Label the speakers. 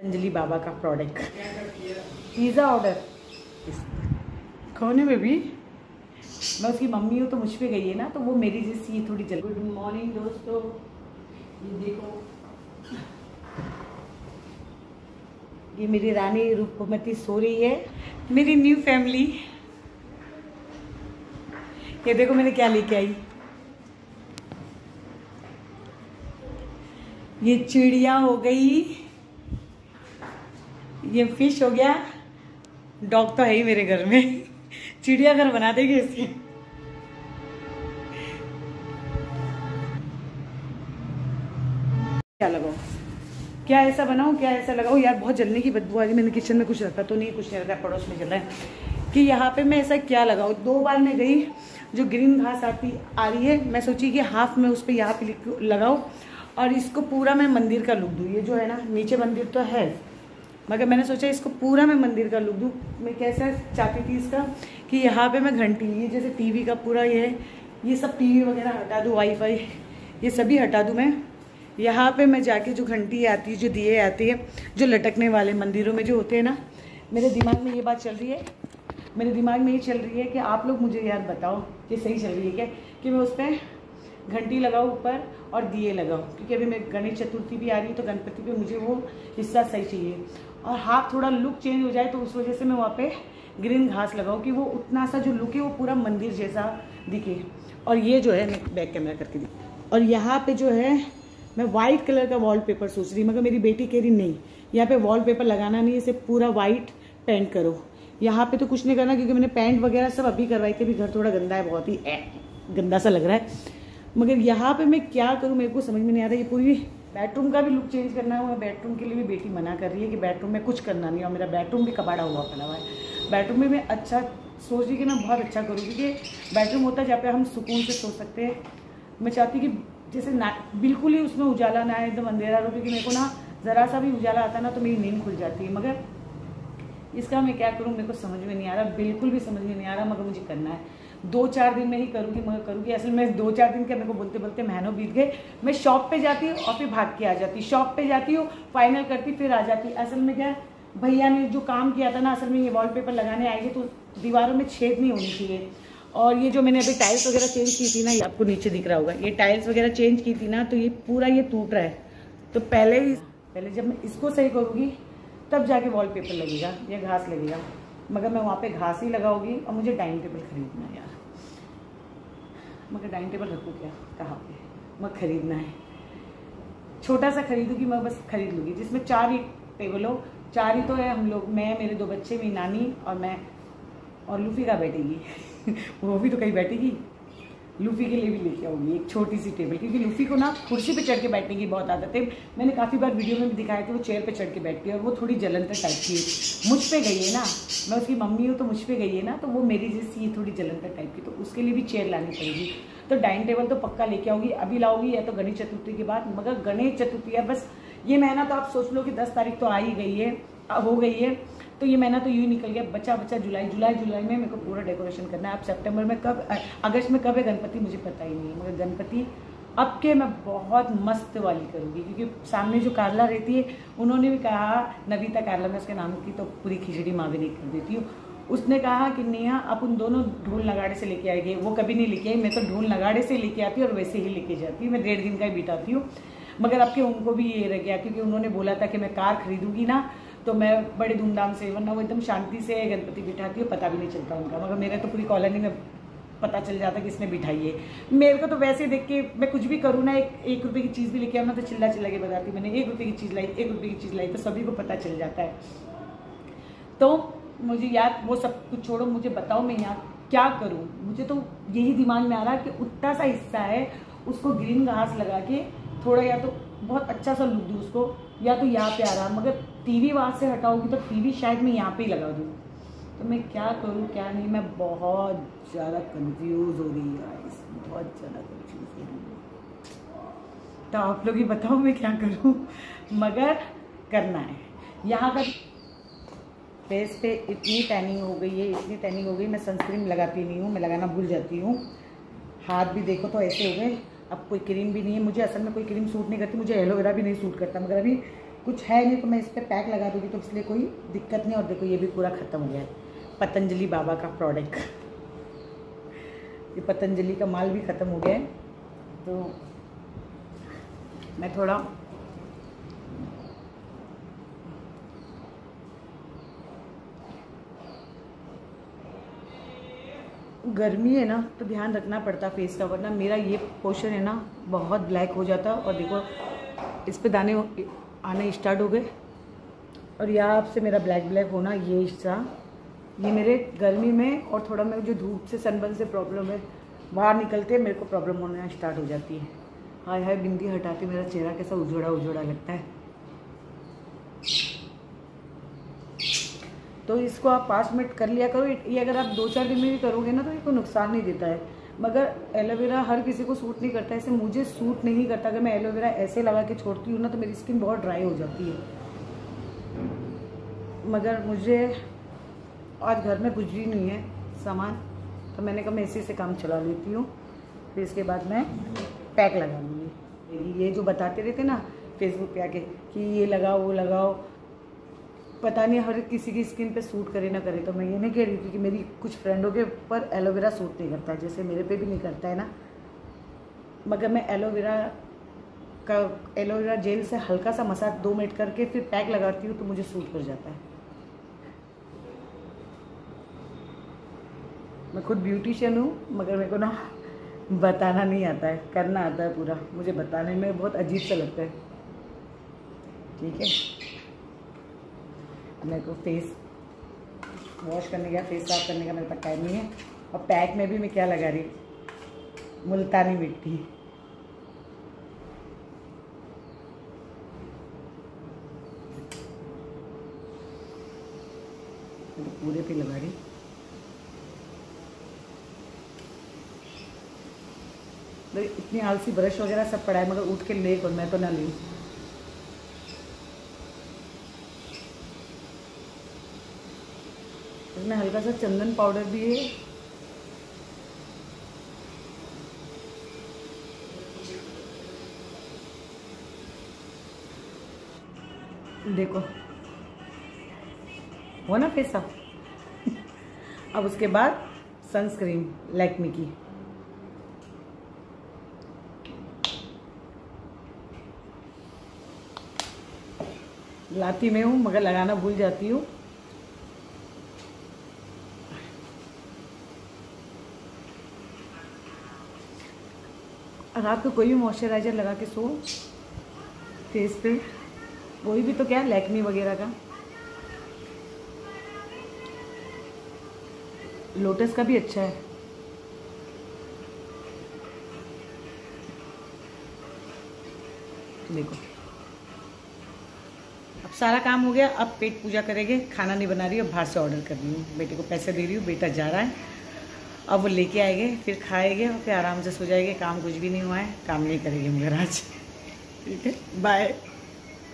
Speaker 1: अंजलि बाबा का product pizza order खाने में भी मैं उसकी मम्मी हूँ तो मुझ पे गई है ना, तो वो मेरी जैसी थोड़ी जल्दी। गुड मॉर्निंग दोस्तों, ये देखो ये मेरी रानी रूपमती सो रही है, मेरी न्यू फैमिली। ये देखो मैंने क्या लेके आई, ये चिड़िया हो गई, ये फिश हो गया, डॉग तो है ही मेरे घर में, चिड़िया घर बना देगी इसके। क्या लगाओ, क्या ऐसा बनाऊं, क्या ऐसा लगाऊं यार, बहुत जलने की बदबू आ रही। मैंने किचन में कुछ रखा तो नहीं, कुछ नहीं रखा, पड़ोस में चल रहा है कि यहाँ पे मैं ऐसा क्या लगाऊं। 2 बार मैं गई, जो ग्रीन घास आ रही है, मैं सोची कि हाफ में उस पर यहाँ पे लगाऊं और इसको पूरा मैं मंदिर का लुक दूँ। ये जो है ना नीचे मंदिर तो है, मगर मैंने सोचा इसको पूरा मैं मंदिर का लुक दूँ। मैं कैसा चाहती थी इसका कि यहाँ पे मैं घंटी, ये जैसे टीवी का पूरा ये सब टीवी वगैरह हटा दूँ, वाईफाई ये सभी हटा दूँ मैं। यहाँ पे मैं जाके जो घंटी आती है, जो दिए आती है, जो लटकने वाले मंदिरों में जो होते हैं ना, मेरे दिमाग में ये बात चल रही है, मेरे दिमाग में ये चल रही है कि आप लोग मुझे यार बताओ कि सही चल रही है क्या, कि मैं उस पर घंटी लगाऊँ ऊपर और दिए लगाऊँ, क्योंकि अभी मैं गणेश चतुर्थी भी आ रही है तो गणपति पे मुझे वो हिस्सा सही चाहिए और हाथ थोड़ा लुक चेंज हो जाए, तो उस वजह से मैं वहाँ पे ग्रीन घास लगाऊँ कि वो उतना सा जो लुक है वो पूरा मंदिर जैसा दिखे। और ये जो है, मैं बैक कैमरा करके दी, और यहाँ पे जो है मैं वाइट कलर का वॉलपेपर सोच रही, मगर मेरी बेटी कह रही नहीं, यहाँ पे वॉलपेपर लगाना नहीं, इसे पूरा वाइट पेंट करो। यहाँ पे तो कुछ नहीं करना, क्योंकि मैंने पेंट वगैरह सब अभी करवाई थी, अभी घर थोड़ा गंदा है, बहुत ही गंदा सा लग रहा है। मगर यहाँ पे मैं क्या करूँ, मेरे को समझ में नहीं आ रहा। ये पूरी बेडरूम का भी लुक चेंज करना है, बेडरूम के लिए भी बेटी मना कर रही है कि बेडरूम में कुछ करना नहीं, और मेरा बेडरूम भी कबाड़ा हुआ पड़ा हुआ है। बेडरूम में मैं अच्छा सोच रही कि मैं बहुत अच्छा करूँ, क्योंकि बेडरूम होता है जहाँ पे हम सुकून से सो सकते हैं। मैं चाहती कि जैसे ना बिल्कुल ही उसमें उजाला ना है, एकदम अंधेरा हो, क्योंकि मेरे को ना ज़रा सा भी उजाला आता ना तो मेरी नींद खुल जाती है। मगर इसका मैं क्या करूँ, मेरे को समझ में नहीं आ रहा, बिल्कुल भी समझ में नहीं आ रहा, मगर मुझे करना है। 2-4 दिन में ही करूँगी, मगर करूँगी। असल में 2-4 दिन क्या, मेरे को बोलते बोलते महीनों बीत गए। मैं शॉप पे जाती हूँ और फिर भाग के आ जाती, शॉप पे जाती हूँ, फाइनल करती, फिर आ जाती। असल में क्या, भैया ने जो काम किया था ना, असल में ये वॉलपेपर लगाने आएंगे तो दीवारों में छेद नहीं होनी चाहिए। और ये जो मैंने अभी टाइल्स वगैरह चेंज की थी ना, ये आपको नीचे दिख रहा होगा, ये टाइल्स वगैरह चेंज की थी ना, तो ये पूरा ये टूट रहा है। तो पहले जब मैं इसको सही करूँगी तब जाके वॉलपेपर लगेगा या घास लगेगा। मगर मैं वहाँ पे घास ही लगाऊंगी। और मुझे डाइनिंग टेबल खरीदना है यार, मगर डाइनिंग टेबल रखूँ क्या, कहाँ पे, मैं खरीदना है। छोटा सा खरीदूँगी, मैं बस खरीद लूँगी जिसमें 4 ही टेबल हो। 4 ही तो है, हम लोग, मैं, मेरे 2 बच्चे, मेरी नानी और मैं, और लूफी का बैठेगी वो भी तो कहीं बैठेगी। लूफी के लिए भी लेके आऊँगी एक छोटी सी टेबल, क्योंकि लूफी को ना कुर्सी पे चढ़ के बैठने की बहुत आदत है। मैंने काफ़ी बार वीडियो में भी दिखाया कि वो चेयर पे चढ़ के बैठती है, और वो थोड़ी जलंधर टाइप की है। मुझ पे गई है ना, मैं उसकी मम्मी हूँ तो मुझ पे गई है ना, तो वो मेरी जैसी थोड़ी जलंधर टाइप की, तो उसके लिए भी चेयर लानी पड़ेगी। तो डाइनिंग टेबल तो पक्का लेके आऊँगी, अभी लाऊंगी या तो गणेश चतुर्थी के बाद। मगर गणेश चतुर्थी है बस, ये महीना तो आप सोच लो कि 10 तारीख तो आ ही गई है, हो गई है, तो ये महीना तो यूँ निकल गया। बचा जुलाई में मेरे को पूरा डेकोरेशन करना है। अब सितंबर में कब, अगस्त में कब है गणपति मुझे पता ही नहीं है, मगर गणपति अब के मैं बहुत मस्त वाली करूँगी, क्योंकि सामने जो कारला रहती है, उन्होंने भी कहा, नविता कारला में उसके नाम की, तो पूरी खिचड़ी माँ भी नहीं कर देती हूँ। उसने कहा कि नेहा अपन दोनों ढोल नगाड़े से लेके आएंगे। वो कभी नहीं लेके आई, मैं तो ढोल नगाड़े से लेके आती हूँ और वैसे ही लेके जाती हूँ। मैं 1.5 दिन का ही बिताती हूँ। मगर अब के उनको भी ये रह गया, क्योंकि उन्होंने बोला था कि मैं कार खरीदूंगी ना तो मैं बड़े धूमधाम से, वरना वो एकदम शांति से गणपति बिठाती है, पता भी नहीं चलता उनका। मगर मेरे तो पूरी कॉलोनी में पता चल जाता कि इसने बिठाई है। मेरे को तो वैसे देख के मैं कुछ भी करूँ ना, 1 रुपये की चीज़ भी लेके आऊँ ना, तो चिल्ला के बताती मैंने 1 रुपये की चीज़ लाई, 1 रुपये की चीज़ लाई, तो सभी को पता चल जाता है। तो मुझे यार वो सब कुछ छोड़ो, मुझे बताओ मैं यहाँ क्या करूँ। मुझे तो यही दिमाग में आ रहा कि उतना सा हिस्सा है, उसको ग्रीन घास लगा के थोड़ा, या तो बहुत अच्छा सा लुक दूँ उसको, या तो यहाँ पे आ रहा। मगर टीवी वहाँ से हटाऊंगी तो टीवी शायद मैं यहाँ पे ही लगा दूँ। तो मैं क्या करूँ क्या नहीं, मैं बहुत ज़्यादा कंफ्यूज हो रही है, बहुत ज़्यादा कंफ्यूज हो रही हूँ। तो आप लोग ही बताओ मैं क्या करूँ, मगर करना है। यहाँ का फेस पे इतनी टैनिंग हो गई है, इतनी टैनिंग हो गई, मैं सनस्क्रीन लगाती नहीं हूँ, मैं लगाना भूल जाती हूँ। हाथ भी देखो तो ऐसे हो गए। अब कोई क्रीम भी नहीं है मुझे, असल में कोई क्रीम सूट नहीं करती मुझे, एलोवेरा भी नहीं सूट करता। मगर अभी कुछ है नहीं तो मैं इस पर पैक लगा दूँगी तो इसलिए कोई दिक्कत नहीं। और देखो ये भी पूरा ख़त्म हो गया है, पतंजलि बाबा का प्रोडक्ट। ये पतंजलि का माल भी ख़त्म हो गया है। तो मैं थोड़ा गर्मी है ना तो ध्यान रखना पड़ता फेस का, वरना मेरा ये पोर्शन है ना बहुत ब्लैक हो जाता। और देखो इस पे दाने आने स्टार्ट हो गए, और यहाँ से मेरा ब्लैक ब्लैक होना, ये हिस्सा ये मेरे गर्मी में और थोड़ा मेरे जो धूप से सनबर्न से प्रॉब्लम है, बाहर निकलते मेरे को प्रॉब्लम होना स्टार्ट हो जाती है। हाय हाय बिंदी हटाते मेरा चेहरा कैसा उजड़ा उजड़ा लगता है। तो इसको आप 5 मिनट कर लिया करो। ये अगर आप 2-4 दिन में भी करोगे ना तो ये कोई नुकसान नहीं देता है। मगर एलोवेरा हर किसी को सूट नहीं करता है, ऐसे मुझे सूट नहीं करता। अगर मैं एलोवेरा ऐसे लगा के छोड़ती हूँ ना तो मेरी स्किन बहुत ड्राई हो जाती है। मगर मुझे आज घर में कुछ भी नहीं है सामान, तो मैंने कहा मैं इसी से काम चला लेती हूँ। फिर इसके बाद मैं पैक लगा लूँगी। ये जो बताते रहते ना फेसबुक पे आके कि ये लगाओ वो लगाओ, पता नहीं हर किसी की स्किन पे सूट करे ना करे। तो मैं ये नहीं कह रही थी कि मेरी कुछ फ्रेंडों के ऊपर एलोवेरा सूट नहीं करता है, जैसे मेरे पे भी नहीं करता है ना। मगर मैं एलोवेरा जेल से हल्का सा मसाज 2 मिनट करके फिर पैक लगाती हूँ तो मुझे सूट कर जाता है। मैं खुद ब्यूटिशियन हूँ, मगर मेरे को ना बताना नहीं आता है, करना आता है पूरा। मुझे बताने में बहुत अजीब सा लगता है। ठीक है, मेरे को फेस वॉश करने का, फेस साफ करने का मेरे पास टाइम नहीं है। और पैक में भी मैं क्या लगा रही, मुल्तानी मिट्टी। तो पूरे पे लगा रही। तो इतनी आलसी ब्रश वगैरह सब पड़ा है, मगर उठ के ले और मैं तो ना लूँ। इसमें हल्का सा चंदन पाउडर भी है। देखो हो ना फेस साफ। अब उसके बाद सनस्क्रीन लैक्मे की। लाती मैं हूँ मगर लगाना भूल जाती हूँ। रात को कोई भी मॉइस्चराइजर लगा के सो फेस पे, वही भी तो क्या लैक्मे वगैरह का। लोटस का भी अच्छा है। देखो अब सारा काम हो गया। अब पेट पूजा करेंगे। खाना नहीं बना रही हूँ, बाहर से ऑर्डर कर रही हूँ। बेटे को पैसे दे रही हूँ, बेटा जा रहा है, अब वो लेके आएंगे, फिर खाएंगे और फिर आराम से सो जाएंगे। काम कुछ भी नहीं हुआ है, काम नहीं करेंगे मगर आज। ठीक है, बाय।